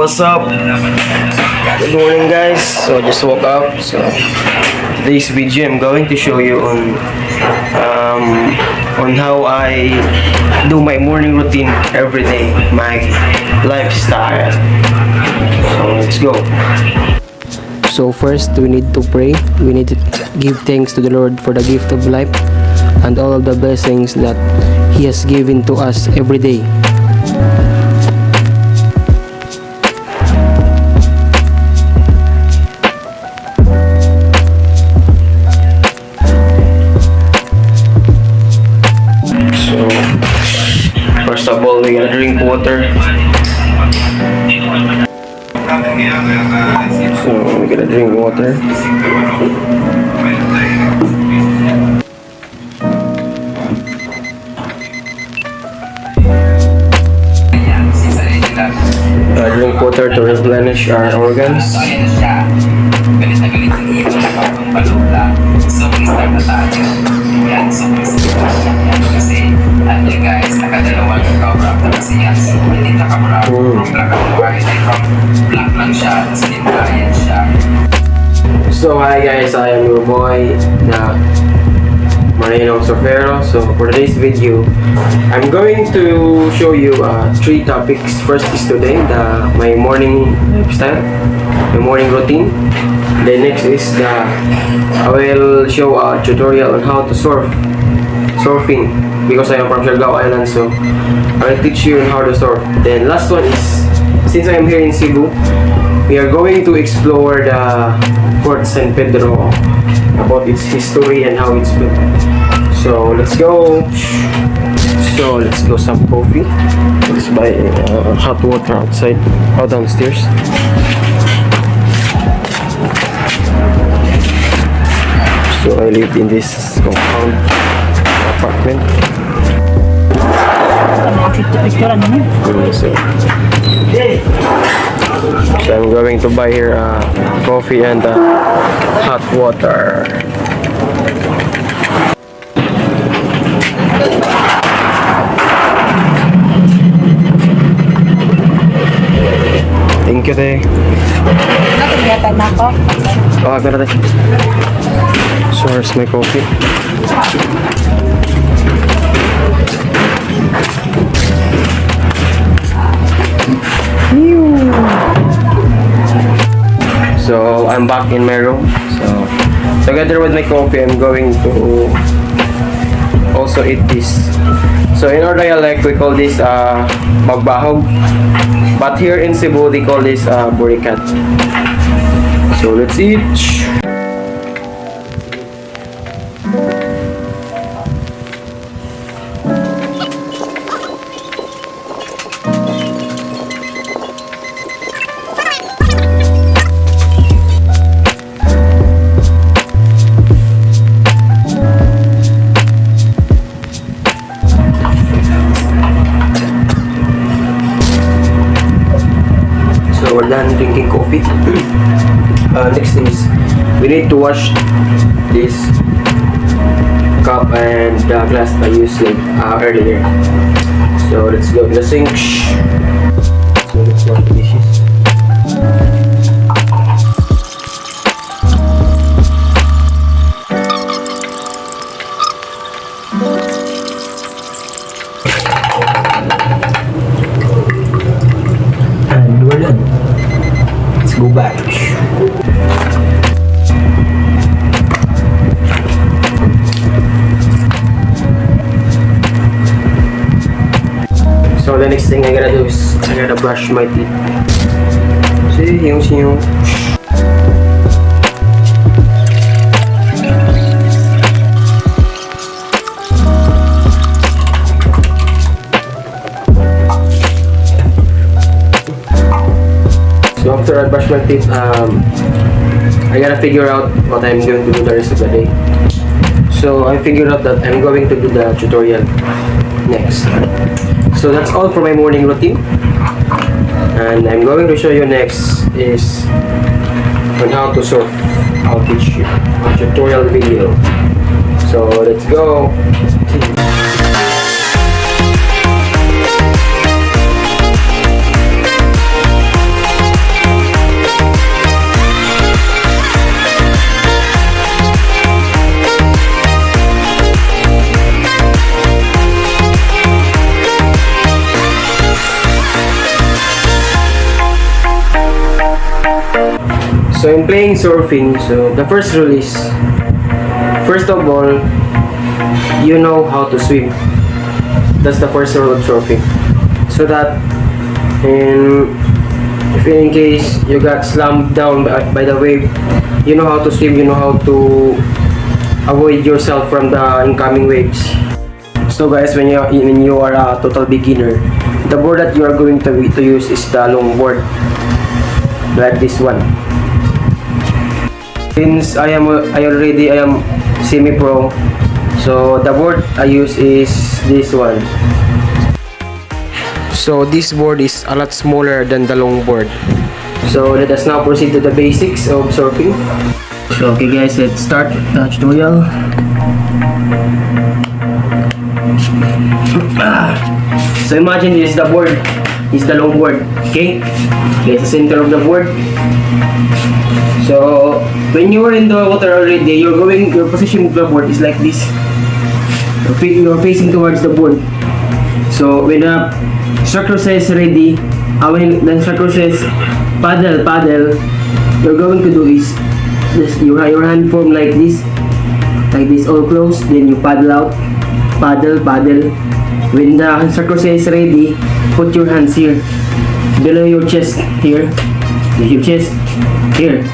what's up? Good morning guys. So just woke up. So today's video I'm going to show you on how I do my morning routine every day, my lifestyle. So let's go. So first we need to pray. We need to give thanks to the Lord for the gift of life and all of the blessings that He has given to us every day. So first of all, we're gonna drink water. So we're gonna drink water. Drink water to replenish our organs. So hi guys, I am your boy Marino Sofero. So for today's video, I'm going to show you 3 topics. First is today, my morning lifestyle, my morning routine. The next is I will show a tutorial on how to surfing, because I am from Siargao Island, so I will teach you how to surf. Then last one is, since I am here in Cebu, we are going to explore the Fort San Pedro, about its history and how it's built. So let's go. So let's go some coffee. Let's buy hot water outside or downstairs. So I live in this compound apartment. So I'm going to buy here coffee and hot water. Thank you, te. Oh, agad natin. So here's my coffee. So I'm back in my room. So together with my coffee, I'm going to also eat this. So in our dialect, we call this magbahog, but here in Cebu, they call this burikat. So let's eat. We're done drinking coffee. Next thing is, we need to wash this cup and the glass I used earlier. So let's go to the sink. So let's wash the dishes. And we're done. Let's go back. So the next thing I gotta do is I gotta brush my teeth. See you. So after I brush my teeth, I gotta figure out what I'm going to do the rest of the day. So I figured out that I'm going to do the tutorial next. So that's all for my morning routine. And I'm going to show you next is on how to surf. I'll teach you a tutorial video. So let's go. So in playing surfing, so the first rule is, first of all, you know how to swim. That's the first rule of surfing. So that if in case you got slammed down by the wave, you know how to swim, you know how to avoid yourself from the incoming waves. So guys, when you are a total beginner, the board that you are going to use is the long board, like this one. Since I am semi-pro, so the board I use is this one. So this board is a lot smaller than the long board. So let us now proceed to the basics of surfing. So okay guys, let's start the tutorial. So imagine this is the board, this is the long board. Okay, it's the center of the board. So when you are in the water already, your position of the board is like this. You're facing towards the board. So when the instructor says ready, when the instructor says paddle, you're going to do is this, your hand form like this all close, then you paddle out, paddle. When the instructor says ready, put your hands here, below your chest, here, your chest, here.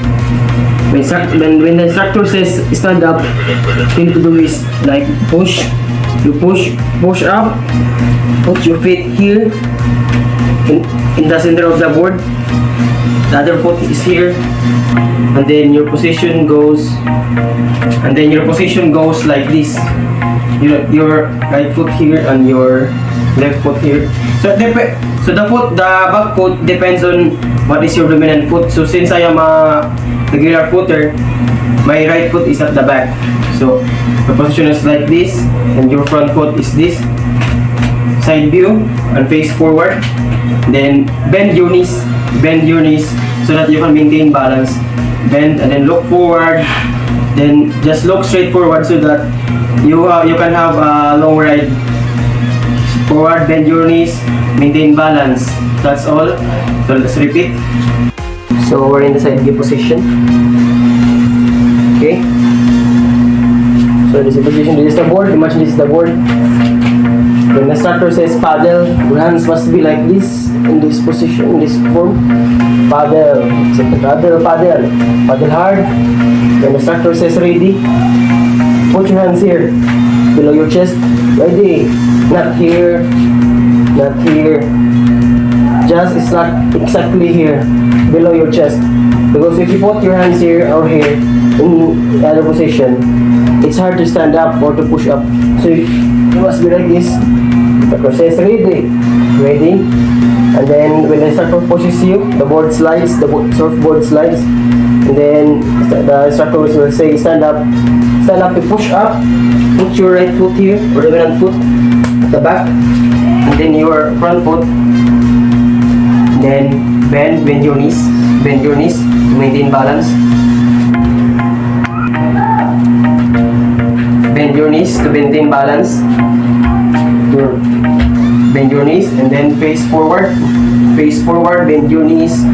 When the instructor says stand up, thing to do is like push, you push up, put your feet here, in the center of the board, the other foot is here, and then your position goes like this. Your right foot here and your left foot here. So the back foot depends on what is your dominant foot. So since I am a regular footer, my right foot is at the back. So the position is like this, and your front foot is this. Side view and face forward. Then bend your knees so that you can maintain balance. Bend and then look forward. Then just look straight forward so that you can have a long ride. Forward, bend your knees, maintain balance. That's all. So let's repeat. So we're in the side view position. Okay. So this is the position. This is the board. Imagine this is the board. When the instructor says paddle, your hands must be like this, in this position, in this form. Paddle. So paddle hard. When the instructor says ready, put your hands here, below your chest. Ready. Not here, not here. Just it's not exactly here, below your chest. Because if you put your hands here or here, in the other position, it's hard to stand up or to push up. So you must be like this. The process ready, and then when the instructor pushes you, the board slides, the surfboard slides, and then the instructor will say stand up to push up. Put your right foot here, or dominant foot at the back, and then your front foot. Then bend your knees to maintain balance. Bend your knees to maintain balance. Bend your knees and then face forward, bend your knees,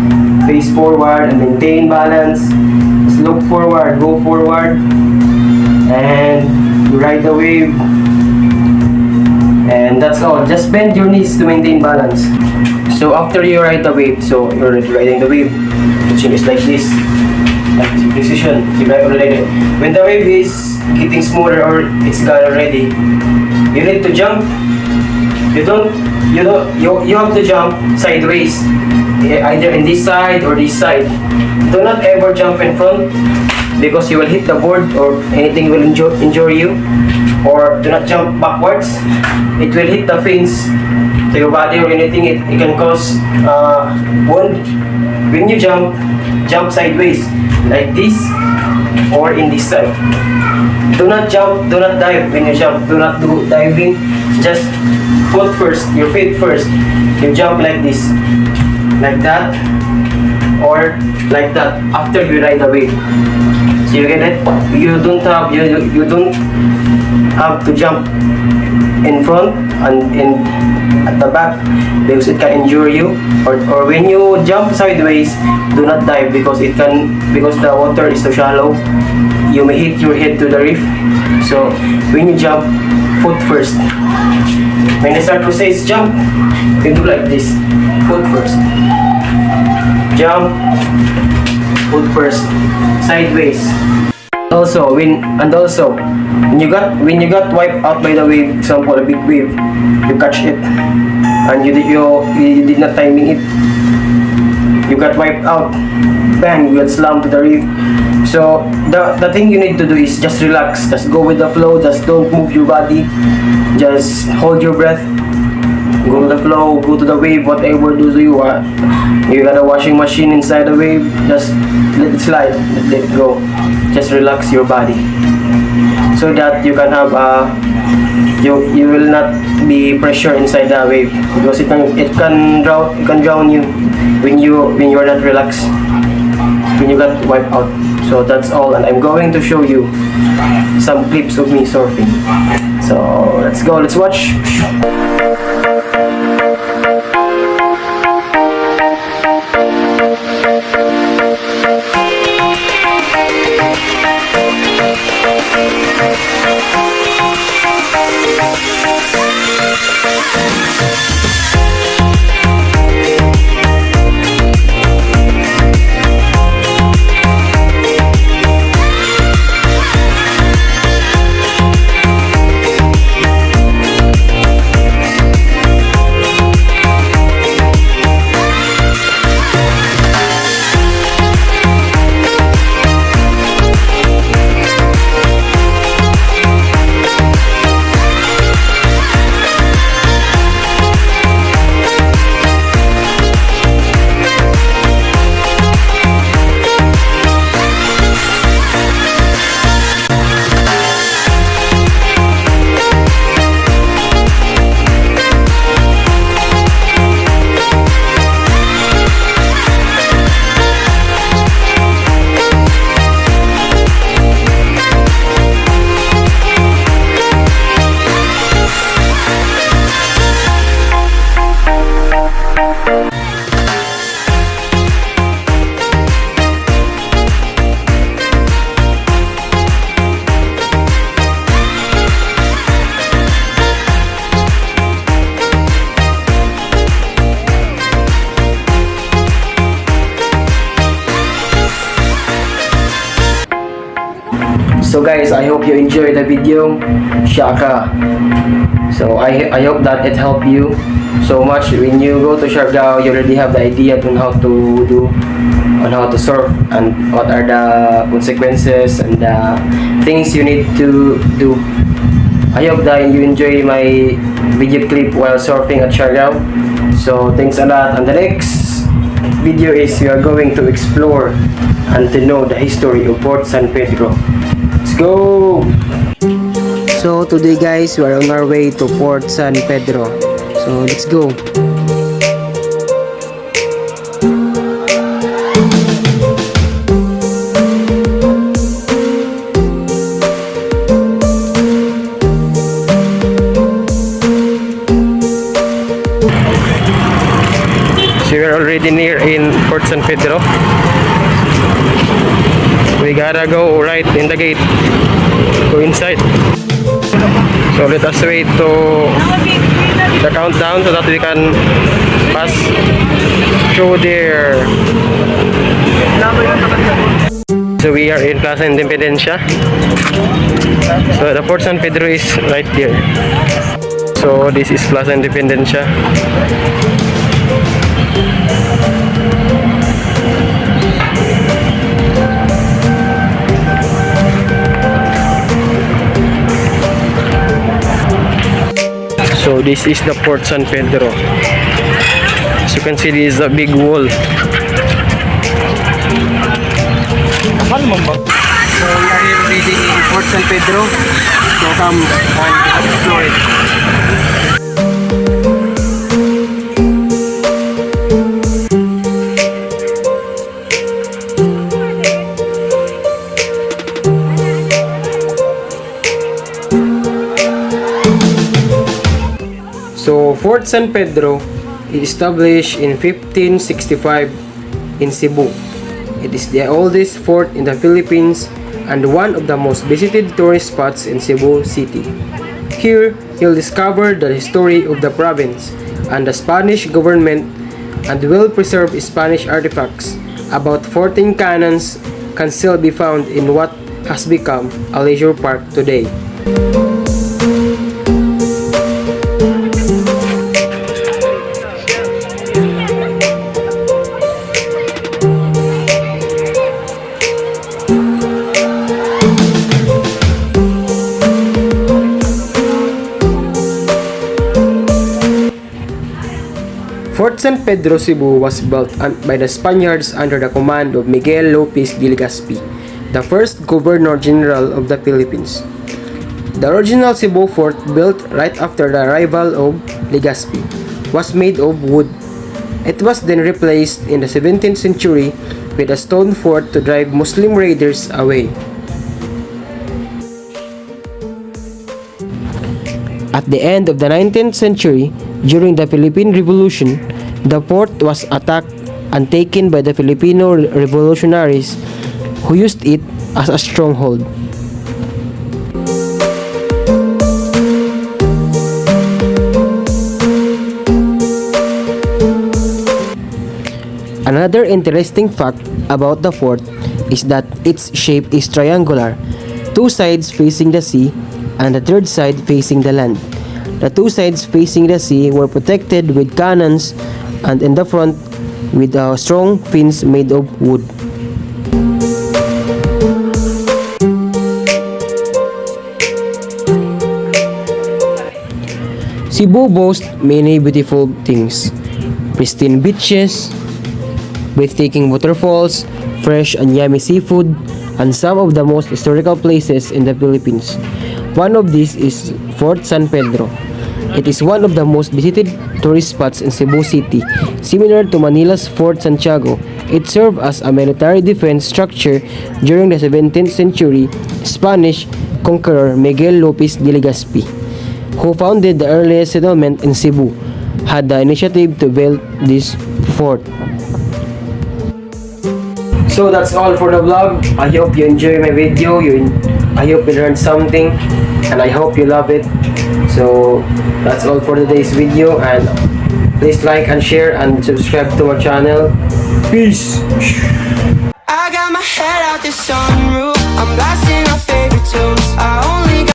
face forward and maintain balance. Just look forward, go forward, and you ride the wave. And that's all. Just bend your knees to maintain balance. So after you ride the wave, so you're riding the wave, position is like this. Like this position, you ride already. When the wave is getting smaller or it's gone already, you need to jump. You have to jump sideways, either in this side or this side. Do not ever jump in front because you will hit the board or anything will injure you. Or do not jump backwards. It will hit the fins to your body or anything. It can cause wound. When you jump sideways like this or in this side. Do not jump, do not dive when you jump. Do not do diving. Just foot first, your feet first. You jump like this, like that, or like that after you ride the wave. So you get it? You don't have to jump in front and at the back because it can injure you, or when you jump sideways, do not dive because the water is so shallow, you may hit your head to the reef. So when you jump, foot first. When I start to say jump, you do like this, foot first, jump, foot first, sideways. Also when you got wiped out by the wave, example a big wave, you catch it and you did not timing it, you got wiped out, bang, you got slammed to the reef. So the thing you need to do is just relax, just go with the flow, just don't move your body, just hold your breath, go to the flow, go to the wave, whatever do you want. You got a washing machine inside the wave, just let it slide, let it go, just relax your body so that you can have you will not be pressure inside the wave because it can drown you when you are not relaxed, when you got wiped out. So that's all, and I'm going to show you some clips of me surfing. So let's go, let's watch. So guys, I hope you enjoyed the video. Shaka. So I hope that it helped you so much. When you go to Siargao, you already have the idea on how to surf and what are the consequences and the things you need to do. I hope that you enjoy my video clip while surfing at Siargao. So thanks a lot. And the next video is we are going to explore and to know the history of Port San Pedro. Let's go! So today guys, we are on our way to Port San Pedro. So let's go! So we are already near in Port San Pedro. We gotta go right in the gate, go inside. So let us wait to the countdown so that we can pass through there. So we are in Plaza Independencia. So the Port San Pedro is right here. So this is Plaza Independencia. So this is the Port San Pedro. As you can see, this is a big wall. So we are here already in Port San Pedro. So come and explore it. Fort San Pedro is established in 1565 in Cebu. It is the oldest fort in the Philippines and one of the most visited tourist spots in Cebu City. Here, you'll discover the history of the province and the Spanish government and well-preserved Spanish artifacts. About 14 cannons can still be found in what has become a leisure park today. Fort San Pedro, Cebu was built by the Spaniards under the command of Miguel Lopez de Legazpi, the first Governor-General of the Philippines. The original Cebu fort, built right after the arrival of Legazpi, was made of wood. It was then replaced in the 17th century with a stone fort to drive Muslim raiders away. At the end of the 19th century, during the Philippine Revolution, the fort was attacked and taken by the Filipino revolutionaries who used it as a stronghold. Another interesting fact about the fort is that its shape is triangular, two sides facing the sea and the third side facing the land. The two sides facing the sea were protected with cannons and in the front with a strong fins made of wood. Cebu boasts many beautiful things: pristine beaches, breathtaking waterfalls, fresh and yummy seafood, and some of the most historical places in the Philippines. One of these is Fort San Pedro. It is one of the most visited tourist spots in Cebu City. Similar to Manila's Fort Santiago, it served as a military defense structure during the 17th century. Spanish conqueror Miguel Lopez de Legazpi, who founded the earliest settlement in Cebu, had the initiative to build this fort. So that's all for the vlog. I hope you enjoy my video. I hope you learned something and I hope you love it. So that's all for today's video, and please like and share and subscribe to my channel. Peace. I got my head out the sunroof.